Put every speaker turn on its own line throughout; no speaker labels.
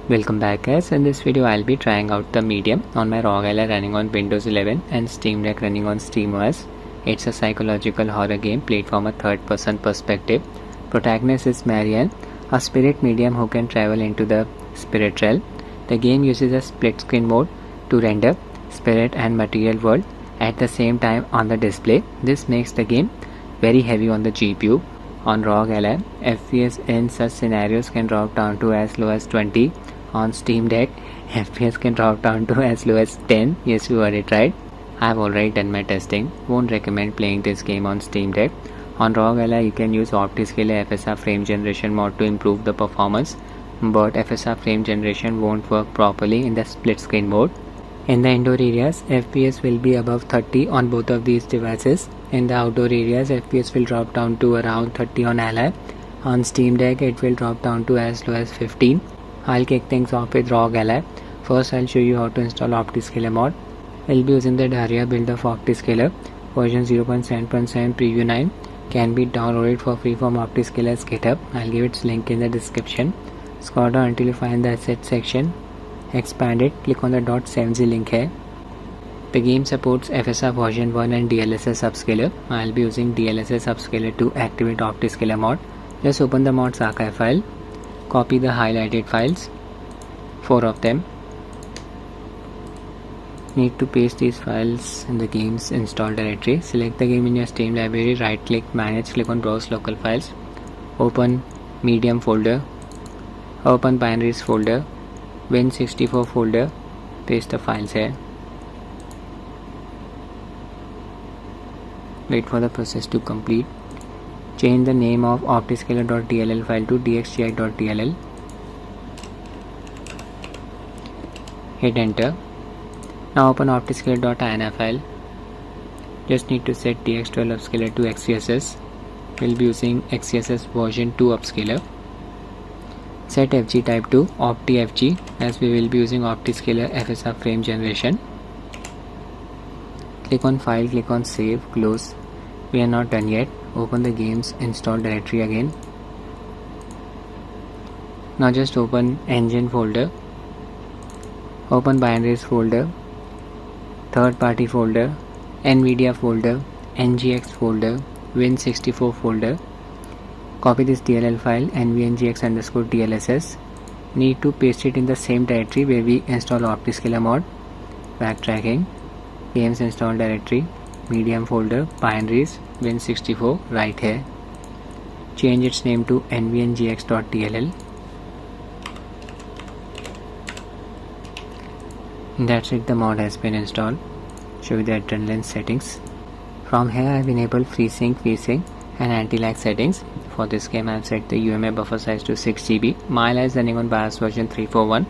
Welcome back guys. In this video I'll be trying out the medium on my Rog Ally running on Windows 11 and Steam Deck running on SteamOS. It's a psychological horror game played from a third person perspective. Protagonist is Marianne, a spirit medium who can travel into the spirit realm. The game uses a split screen mode to render spirit and material world at the same time on the display. This makes the game very heavy on the GPU. On Rog Ally, FPS in such scenarios can drop down to as low as 20. On Steam Deck, FPS can drop down to as low as 10. Yes, you heard it right. I have already done my testing. Won't recommend playing this game on Steam Deck. On Rog Ally, you can use Optiscaler FSR Frame Generation mod to improve the performance, but FSR Frame Generation won't work properly in the split screen mode. In the indoor areas, FPS will be above 30 on both of these devices. In the outdoor areas, FPS will drop down to around 30 on Ally. On Steam Deck, it will drop down to as low as 15. I'll kick things off with Rog Ally. First, I'll show you how to install Optiscaler Mod. I'll be using the Daria build of Optiscaler. Version 0.7.7 Preview 9 can be downloaded for free from Optiscaler's GitHub. I'll give its link in the description. Scroll down until you find the asset section. Expand it. Click on the .7z link here. The game supports FSR version 1 and DLSS upscaler. I'll be using DLSS upscaler to activate Optiscaler Mod. Just open the mod's archive file. Copy the highlighted files, 4 of them. Need to paste these files in the game's install directory. Select the game in your Steam library, right click, manage, click on browse local files. Open medium folder, open binaries folder, Win64 folder, paste the files here. Wait for the process to complete. Change the name of optiscaler.dll file to dxgi.dll. Hit enter. Now open optiscaler.ini file. Just need to set dx12 upscaler to XeSS. We'll be using XeSS version 2 upscaler. Set FG type to OptiFG as we will be using Optiscaler FSR Frame Generation. Click on file, click on save, close. We are not done yet. Open the game's install directory again. Now just open engine folder, open binaries folder, third party folder, NVIDIA folder, NGX folder, Win64 folder. Copy this DLL file nvngx_dlss. Need to paste it in the same directory where we install Optiscaler Mod. Backtracking, games install directory, medium folder, binaries, Win64 right here. Change its name to nvngx.dll. That's it, the mod has been installed. Show you the adrenaline settings. From here I've enabled FreeSync, VSync and anti-lag settings. For this game I've set the UMA buffer size to 6 GB. My Ally is running on BIOS version 3.4.1.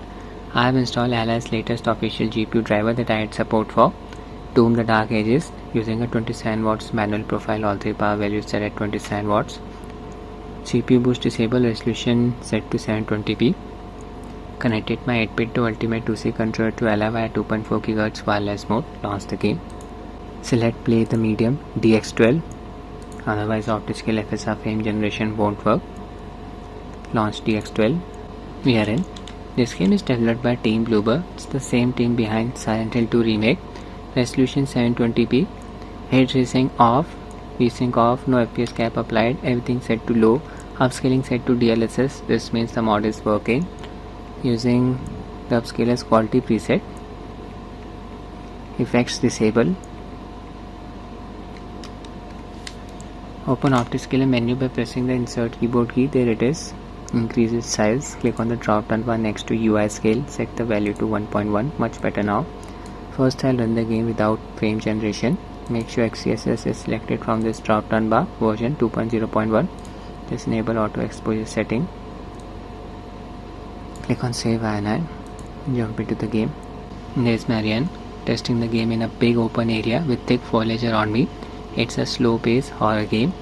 I have installed Ally's latest official GPU driver that I had support for Doom the Dark Ages using a 27 watts manual profile, all 3 power values set at 27 watts. CPU boost disable, resolution set to 720p. Connected my 8-bit to Ultimate 2C controller to Ally via 2.4 GHz wireless mode. Launch the game. Select play the medium DX12. Otherwise Optiscaler FSR Frame Generation won't work. Launch DX12. We are in. This game is developed by Team Bloober. It's the same team behind Silent Hill 2 Remake. Resolution 720p. Ray tracing off. VSync off. No FPS cap applied. Everything set to low. Upscaling set to DLSS. This means the mod is working. Using the upscaler's quality preset. Effects disable. Open Optiscaler menu by pressing the insert keyboard key. There it is. Increase its size. Click on the drop down bar next to UI scale. Set the value to 1.1. Much better now. First I'll run the game without frame generation. Make sure XeSS is selected from this drop down bar. Version 2.0.1. Just enable auto exposure setting. Click on save INI. Jump into the game. There's Marianne testing the game in a big open area with thick foliage around me. It's a slow paced horror game,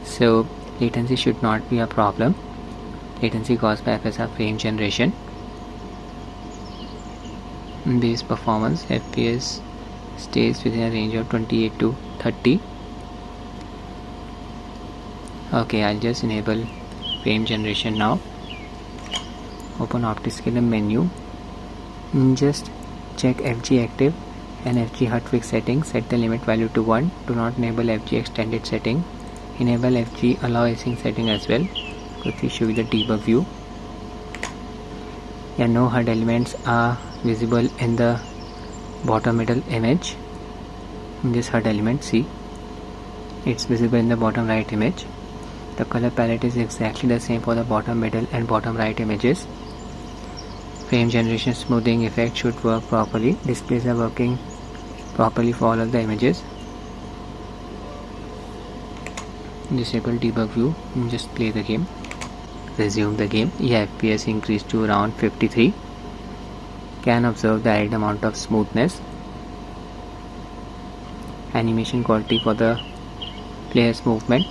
so latency should not be a problem. Latency caused by FSR frame generation. Base performance, FPS stays within a range of 28 to 30. Okay, I'll just enable frame generation now. Open Optiscaler menu. Just check FG active and FG hotfix setting. Set the limit value to 1. Do not enable FG extended setting. Enable FG allow async setting as well. Quickly show you the debug view. Yeah, no HUD elements are visible in the bottom middle image. In this HUD element, see, it's visible in the bottom right image. The color palette is exactly the same for the bottom middle and bottom right images. Frame generation smoothing effect should work properly. Displays are working properly for all of the images. Disable debug view and just play the game. Resume the game. Yeah, FPS increased to around 53. Can observe the added amount of smoothness. Animation quality for the player's movement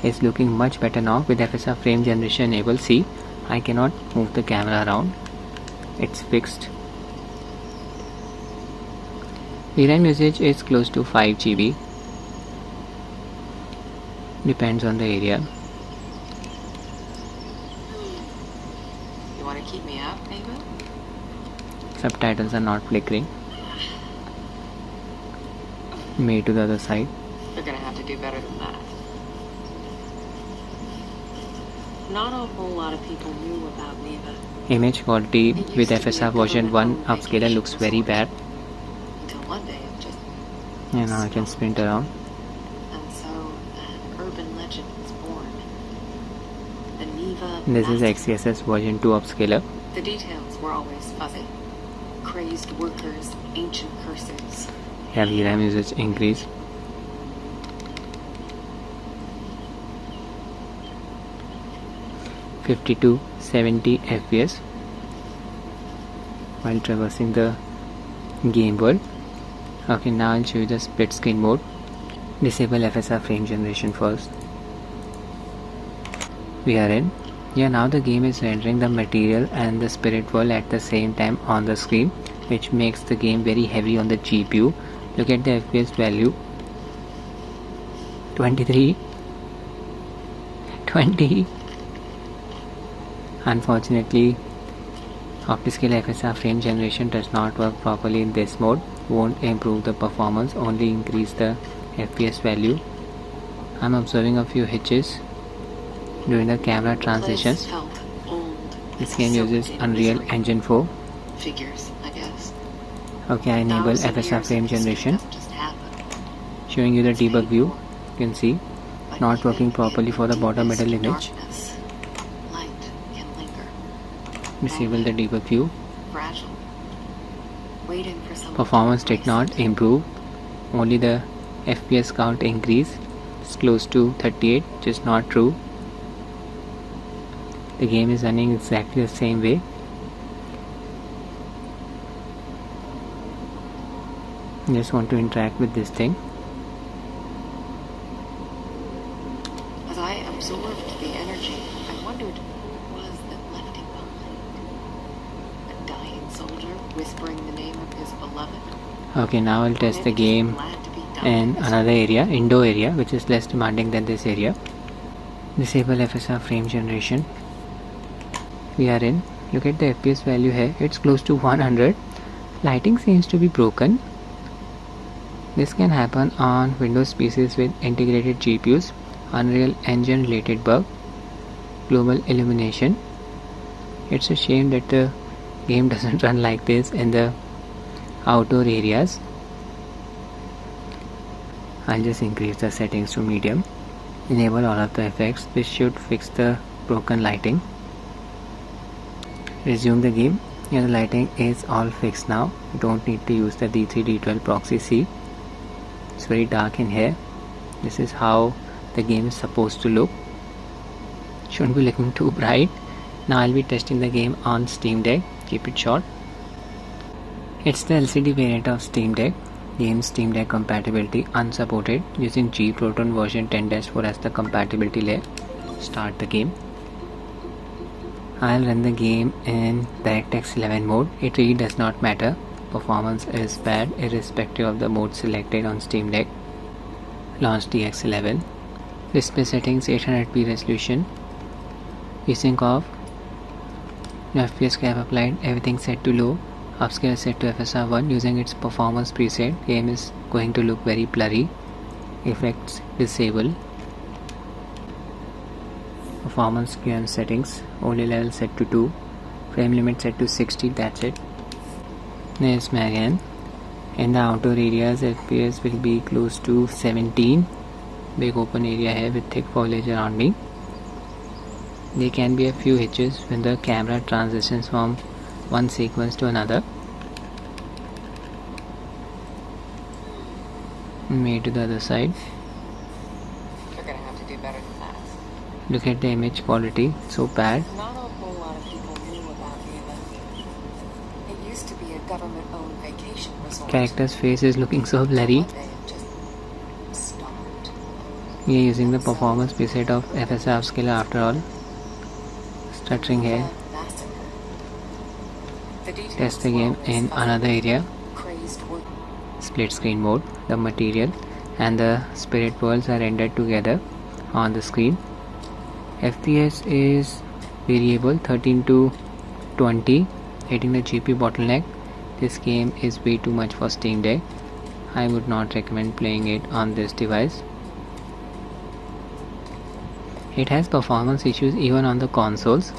is looking much better now with FSR frame generation enabled. See, I cannot move the camera around. It's fixed. VRAM usage is close to 5 GB. Depends on the area.
You want to keep me up, maybe?
Subtitles are not flickering. Made to the other side.
You're gonna have to do better than that. Not a whole lot of people knew about Neva.
Image quality with FSR version 1 upscaler looks very bad.
Until one day it just...
Yeah, now I can sprint around.
And so an urban legend was born. The Neva...
This is XeSS version 2 upscaler.
The details were always fuzzy. Crazed workers, ancient curses.
Yeah, VRAM usage increase. (52, 70 FPS while traversing the game world. Okay, now I'll show you the split screen mode. Disable FSR frame generation first. We are in. Yeah, now the game is rendering the material and the spirit world at the same time on the screen, which makes the game very heavy on the GPU. Look at the FPS value. 23, 20. Unfortunately, Optiscaler FSR frame generation does not work properly in this mode. Won't improve the performance, only increase the FPS value. I'm observing a few hitches during the camera transitions. This game uses Unreal Engine 4.
Figures, I guess.
Okay, I enable FSR frame generation. Showing you the debug view. You can see not working properly for the bottom middle image. Disable the debug view. Performance did not improve, only the FPS count increased. It's close to 38, which is not true. The game is running exactly the same way. Just want to interact with this thing.
As I absorbed the energy, I wondered what it was that left him behind. A dying soldier whispering the name of his beloved.
Okay, now I'll test the game in another area, indoor area, which is less demanding than this area. Disable FSR frame generation. We are in. Look at the FPS value here. It's close to 100. Lighting seems to be broken. This can happen on Windows PCs with integrated GPUs. Unreal Engine related bug. Global illumination. It's a shame that the game doesn't run like this in the outdoor areas. I'll just increase the settings to medium. Enable all of the effects. This should fix the broken lighting. Resume the game. Yeah, the lighting is all fixed now. You don't need to use the D3 D12 proxy. See, it's very dark in here. This is how the game is supposed to look. Shouldn't be looking too bright. Now I'll be testing the game on Steam Deck. Keep it short. It's the LCD variant of Steam Deck. Game Steam Deck compatibility unsupported, using G Proton version 10-4 as the compatibility layer. Start the game. I'll run the game in DirectX 11 mode. It really does not matter. Performance is bad irrespective of the mode selected on Steam Deck. Launch DX11. Display settings 800p resolution. VSync off. No FPS cap applied, everything set to low, upscale set to FSR 1 using its performance preset. Game is going to look very blurry. Effects disable. Performance QM settings, OLE level set to 2, frame limit set to 60, that's it. There's Marianne. In the outdoor areas, FPS will be close to 17. Big open area here with thick foliage around me. There can be a few hitches when the camera transitions from one sequence to another. Made to the other side.
You're gonna have to do better than that.
Look at the image quality, so bad.
Not a whole lot of people knew about the event. It used to be a government-owned vacation resort.
Character's face is looking so blurry.
They had just stopped.
We are using the performance preset of FSR Upscaler after all. Stuttering here. Test the game in another area. Split screen mode. The material and the spirit worlds are rendered together on the screen. FPS is variable 13 to 20, hitting the GPU bottleneck. This game is way too much for Steam Deck. I would not recommend playing it on this device. It has performance issues even on the consoles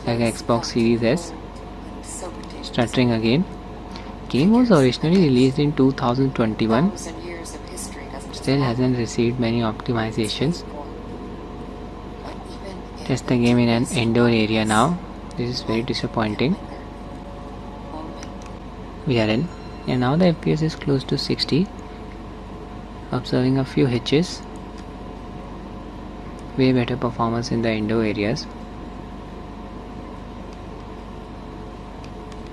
like Xbox Series S. Stuttering again. Game was originally released in 2021. Still hasn't received many optimizations. Test the game in an indoor area now. This is very disappointing. We are in, and now the FPS is close to 60. Observing a few hitches. Way better performance in the indoor areas.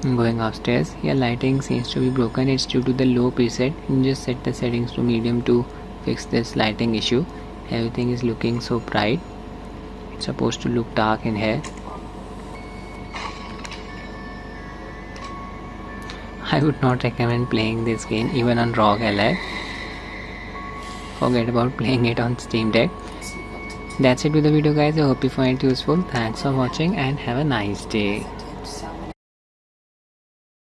Going upstairs, here lighting seems to be broken. It's due to the low preset. You just set the settings to medium to fix this lighting issue. Everything is looking so bright. It's supposed to look dark in here. I would not recommend playing this game even on Rog Ally. Forget about playing it on Steam Deck. That's it with the video, guys. I hope you find it useful. Thanks for watching and have a nice day.